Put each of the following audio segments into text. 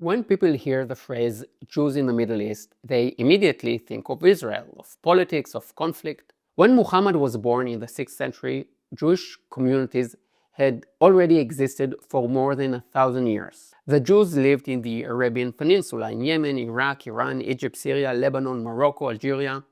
When people hear the phrase Jews in the Middle East, they immediately think of Israel, of politics, of conflict. When Muhammad was born in the 6th century, Jewish communities had already existed for more than 1,000 years. The Jews lived in the Arabian Peninsula, in Yemen, Iraq, Iran, Egypt, Syria, Lebanon, Morocco, Algeria,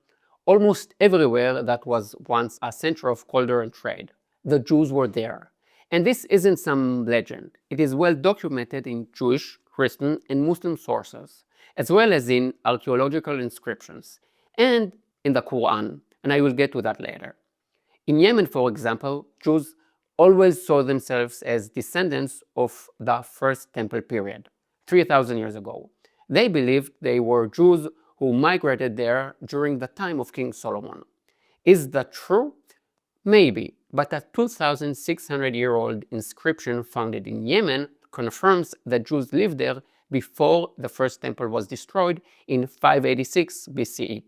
almost everywhere that was once a center of culture and trade. The Jews were there. And this isn't some legend. It is well documented in Jewish, Christian, and Muslim sources, as well as in archaeological inscriptions, and in the Quran, and I will get to that later. In Yemen, for example, Jews always saw themselves as descendants of the First Temple period, 3,000 years ago. They believed they were Jews who migrated there during the time of King Solomon. Is that true? Maybe, but a 2,600-year-old inscription found in Yemen confirms that Jews lived there before the first temple was destroyed in 586 BCE.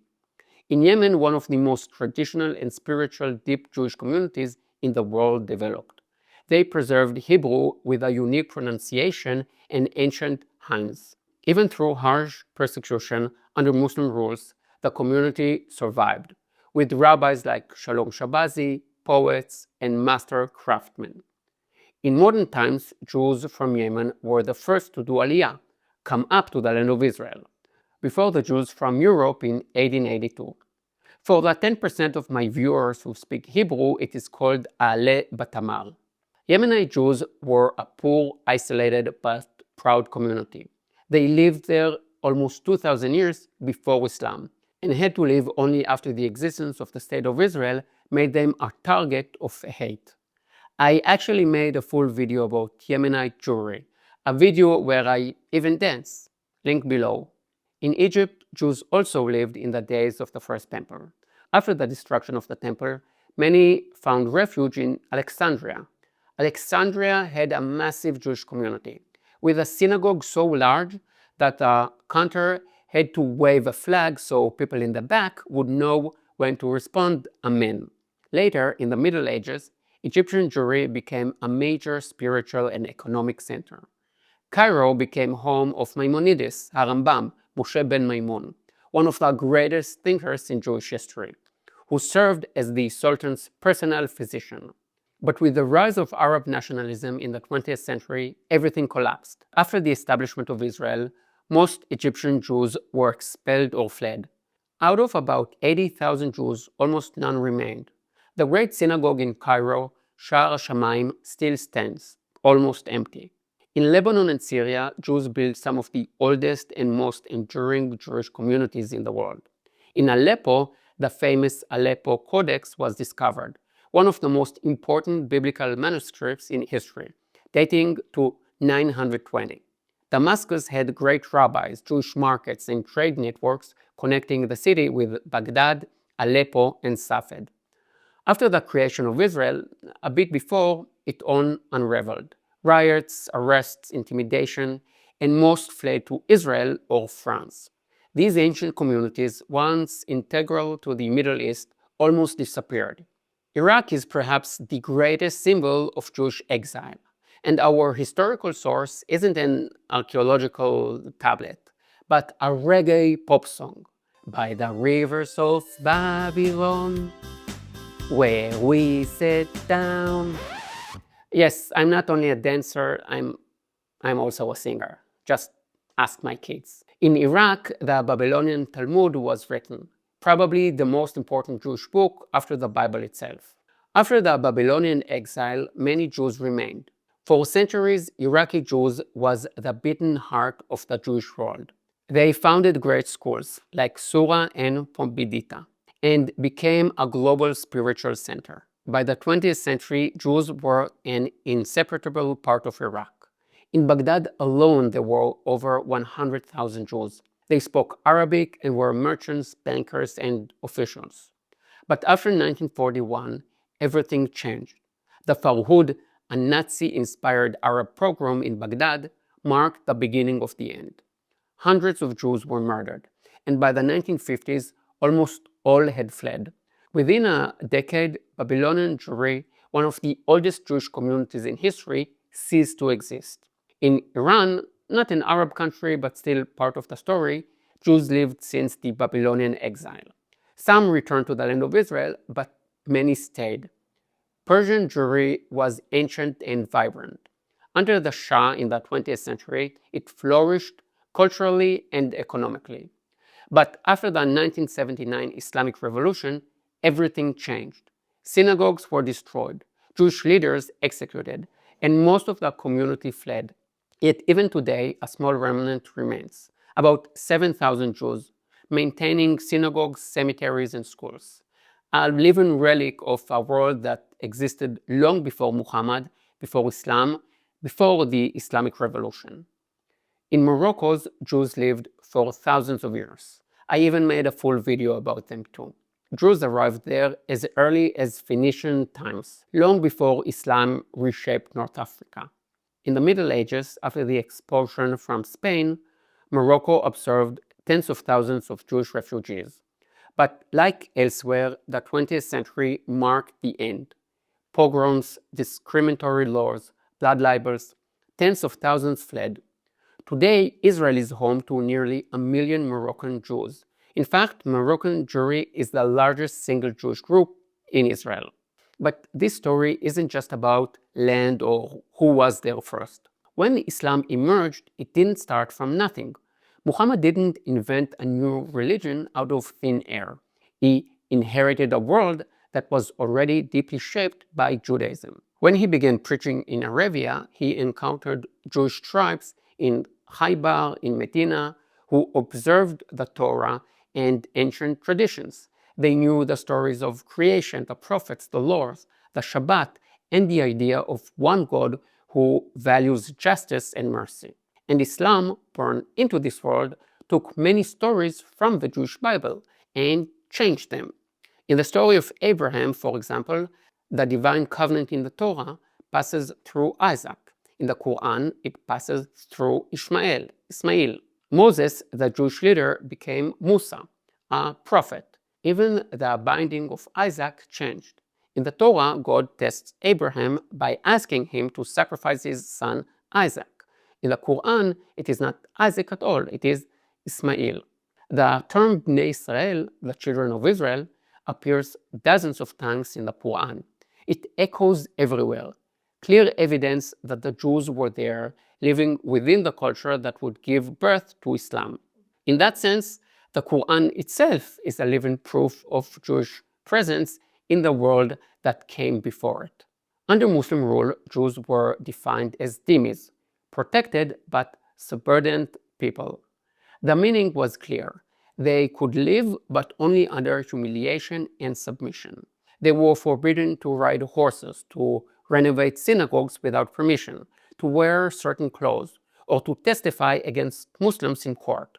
In Yemen, one of the most traditional and spiritual deep Jewish communities in the world developed. They preserved Hebrew with a unique pronunciation and ancient hymns. Even through harsh persecution under Muslim rules, the community survived, with rabbis like Shalom Shabazi, poets, and master craftsmen. In modern times, Jews from Yemen were the first to do Aliyah, come up to the land of Israel, before the Jews from Europe in 1882. For the 10% of my viewers who speak Hebrew, it is called Ale Batamar. Yemenite Jews were a poor, isolated, but proud community. They lived there almost 2,000 years before Islam, and had to live only after the existence of the State of Israel made them a target of hate. I actually made a full video about Yemenite Jewry, a video where I even dance, link below. In Egypt, Jews also lived in the days of the First Temple. After the destruction of the temple, many found refuge in Alexandria. Alexandria had a massive Jewish community, with a synagogue so large that a cantor had to wave a flag so people in the back would know when to respond Amen. Later, in the Middle Ages, Egyptian Jewry became a major spiritual and economic center. Cairo became home of Maimonides, Harambam, Moshe ben Maimon, one of the greatest thinkers in Jewish history, who served as the Sultan's personal physician. But with the rise of Arab nationalism in the 20th century, everything collapsed. After the establishment of Israel, most Egyptian Jews were expelled or fled. Out of about 80,000 Jews, almost none remained. The great synagogue in Cairo, Sha'ar Shamayim, still stands, almost empty. In Lebanon and Syria, Jews built some of the oldest and most enduring Jewish communities in the world. In Aleppo, the famous Aleppo Codex was discovered, one of the most important biblical manuscripts in history, dating to 920. Damascus had great rabbis, Jewish markets, and trade networks connecting the city with Baghdad, Aleppo, and Safed. After the creation of Israel, a bit before, it all unraveled. Riots, arrests, intimidation, and most fled to Israel or France. These ancient communities, once integral to the Middle East, almost disappeared. Iraq is perhaps the greatest symbol of Jewish exile, and our historical source isn't an archaeological tablet, but a reggae pop song. By the rivers of Babylon, where we sit down. Yes, I'm not only a dancer, I'm also a singer. Just ask my kids. In Iraq, the Babylonian Talmud was written, probably the most important Jewish book after the Bible itself. After the Babylonian exile, many Jews remained. For centuries, Iraqi Jews was the beating heart of the Jewish world. They founded great schools like Sura and Pombedita, and became a global spiritual center. By the 20th century, Jews were an inseparable part of Iraq. In Baghdad alone, there were over 100,000 Jews. They spoke Arabic and were merchants, bankers, and officials. But after 1941, everything changed. The Farhud, a Nazi-inspired Arab pogrom in Baghdad, marked the beginning of the end. Hundreds of Jews were murdered, and by the 1950s, almost all had fled. Within a decade, Babylonian Jewry, one of the oldest Jewish communities in history, ceased to exist. In Iran, not an Arab country, but still part of the story, Jews lived since the Babylonian exile. Some returned to the land of Israel, but many stayed. Persian Jewry was ancient and vibrant. Under the Shah in the 20th century, it flourished culturally and economically. But after the 1979 Islamic Revolution, everything changed. Synagogues were destroyed, Jewish leaders executed, and most of the community fled. Yet even today, a small remnant remains, about 7,000 Jews, maintaining synagogues, cemeteries, and schools. A living relic of a world that existed long before Muhammad, before Islam, before the Islamic Revolution. In Morocco, Jews lived for thousands of years. I even made a full video about them too. Jews arrived there as early as Phoenician times, long before Islam reshaped North Africa. In the Middle Ages, after the expulsion from Spain, Morocco observed tens of thousands of Jewish refugees. But like elsewhere, the 20th century marked the end. Pogroms, discriminatory laws, blood libels, tens of thousands fled. Today, Israel is home to nearly 1 million Moroccan Jews. In fact, Moroccan Jewry is the largest single Jewish group in Israel. But this story isn't just about land or who was there first. When Islam emerged, it didn't start from nothing. Muhammad didn't invent a new religion out of thin air. He inherited a world that was already deeply shaped by Judaism. When he began preaching in Arabia, he encountered Jewish tribes in Khaybar, in Medina, who observed the Torah and ancient traditions. They knew the stories of creation, the prophets, the laws, the Shabbat, and the idea of one God who values justice and mercy. And Islam, born into this world, took many stories from the Jewish Bible and changed them. In the story of Abraham, for example, the divine covenant in the Torah passes through Isaac. In the Quran, it passes through Ismail. Moses, the Jewish leader, became Musa, a prophet. Even the binding of Isaac changed. In the Torah, God tests Abraham by asking him to sacrifice his son Isaac. In the Quran, it is not Isaac at all, it is Ismail. The term Bnei Israel, the children of Israel, appears dozens of times in the Quran. It echoes everywhere. Clear evidence that the Jews were there, living within the culture that would give birth to Islam. In that sense, the Quran itself is a living proof of Jewish presence in the world that came before it. Under Muslim rule, Jews were defined as dhimmis, protected but subservient people. The meaning was clear. They could live, but only under humiliation and submission. They were forbidden to ride horses, to renovate synagogues without permission, to wear certain clothes, or to testify against Muslims in court.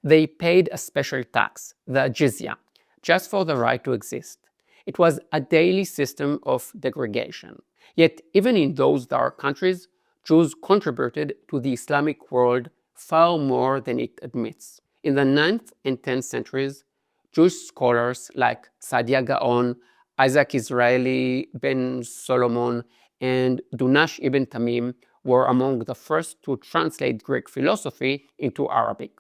They paid a special tax, the jizya, just for the right to exist. It was a daily system of degradation. Yet even in those dark countries, Jews contributed to the Islamic world far more than it admits. In the 9th and 10th centuries, Jewish scholars like Saadia Gaon, Isaac Israeli ben Solomon, and Dunash ibn Tamim were among the first to translate Greek philosophy into Arabic.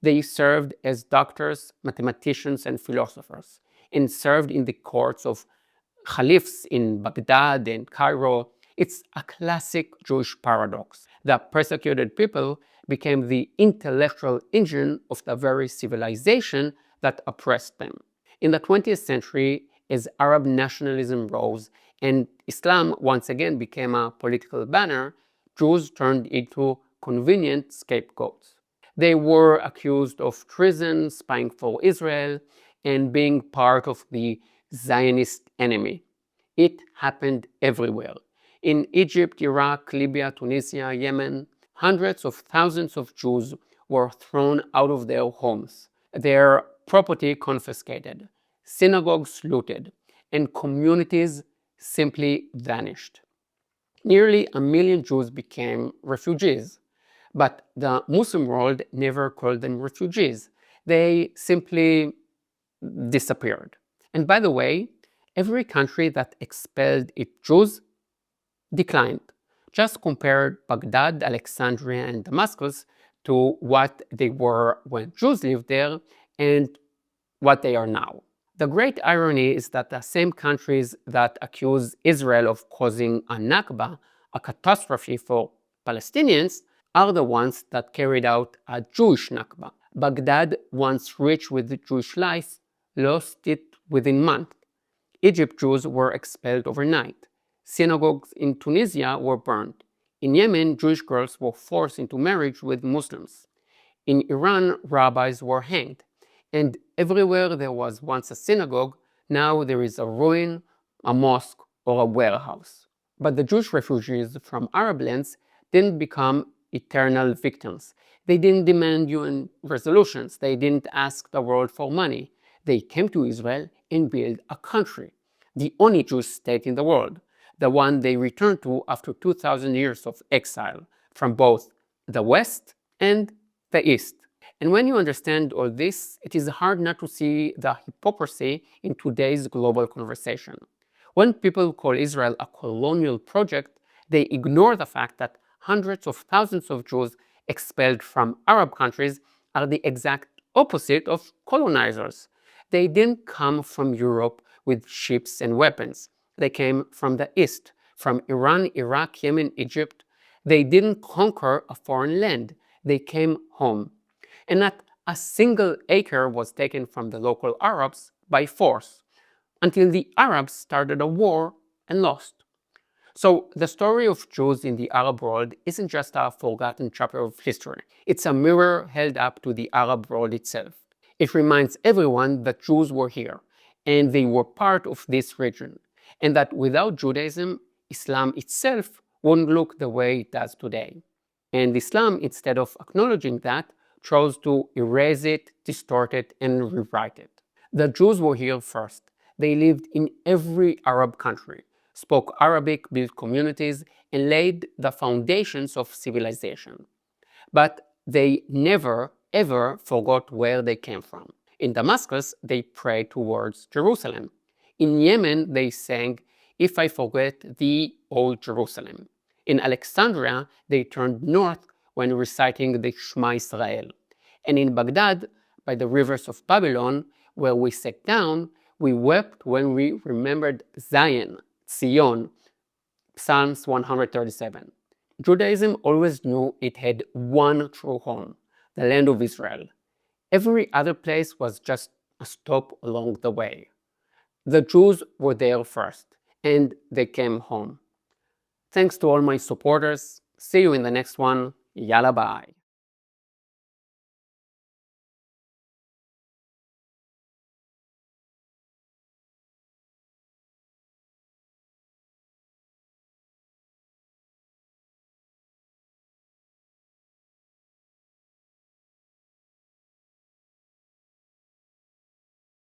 They served as doctors, mathematicians, and philosophers, and served in the courts of caliphs in Baghdad and Cairo. It's a classic Jewish paradox. The persecuted people became the intellectual engine of the very civilization that oppressed them. In the 20th century, as Arab nationalism rose and Islam once again became a political banner, Jews turned into convenient scapegoats. They were accused of treason, spying for Israel, and being part of the Zionist enemy. It happened everywhere. In Egypt, Iraq, Libya, Tunisia, Yemen, hundreds of thousands of Jews were thrown out of their homes, their property confiscated, synagogues looted, and communities simply vanished. Nearly 1 million Jews became refugees, but the Muslim world never called them refugees. They simply disappeared. And by the way, every country that expelled its Jews declined. Just compare Baghdad, Alexandria, and Damascus to what they were when Jews lived there and what they are now. The great irony is that the same countries that accuse Israel of causing a Nakba, a catastrophe for Palestinians, are the ones that carried out a Jewish Nakba. Baghdad, once rich with Jewish life, lost it within months. Egypt Jews were expelled overnight. Synagogues in Tunisia were burned. In Yemen, Jewish girls were forced into marriage with Muslims. In Iran, rabbis were hanged. And everywhere there was once a synagogue, now there is a ruin, a mosque, or a warehouse. But the Jewish refugees from Arab lands didn't become eternal victims. They didn't demand UN resolutions. They didn't ask the world for money. They came to Israel and built a country, the only Jewish state in the world, the one they returned to after 2,000 years of exile from both the West and the East. And when you understand all this, it is hard not to see the hypocrisy in today's global conversation. When people call Israel a colonial project, they ignore the fact that hundreds of thousands of Jews expelled from Arab countries are the exact opposite of colonizers. They didn't come from Europe with ships and weapons. They came from the East, from Iran, Iraq, Yemen, Egypt. They didn't conquer a foreign land. They came home. And not a single acre was taken from the local Arabs by force, until the Arabs started a war and lost. So the story of Jews in the Arab world isn't just a forgotten chapter of history. It's a mirror held up to the Arab world itself. It reminds everyone that Jews were here, and they were part of this region, and that without Judaism, Islam itself wouldn't look the way it does today. And Islam, instead of acknowledging that, chose to erase it, distort it, and rewrite it. The Jews were here first. They lived in every Arab country, spoke Arabic, built communities, and laid the foundations of civilization. But they never, ever forgot where they came from. In Damascus, they prayed towards Jerusalem. In Yemen, they sang, "If I forget thee, O Jerusalem." In Alexandria, they turned north when reciting the Shema Israel. And in Baghdad, by the rivers of Babylon, where we sat down, we wept when we remembered Zion, Zion, Psalms 137. Judaism always knew it had one true home, the land of Israel. Every other place was just a stop along the way. The Jews were there first, and they came home. Thanks to all my supporters. See you in the next one. Yalla bye.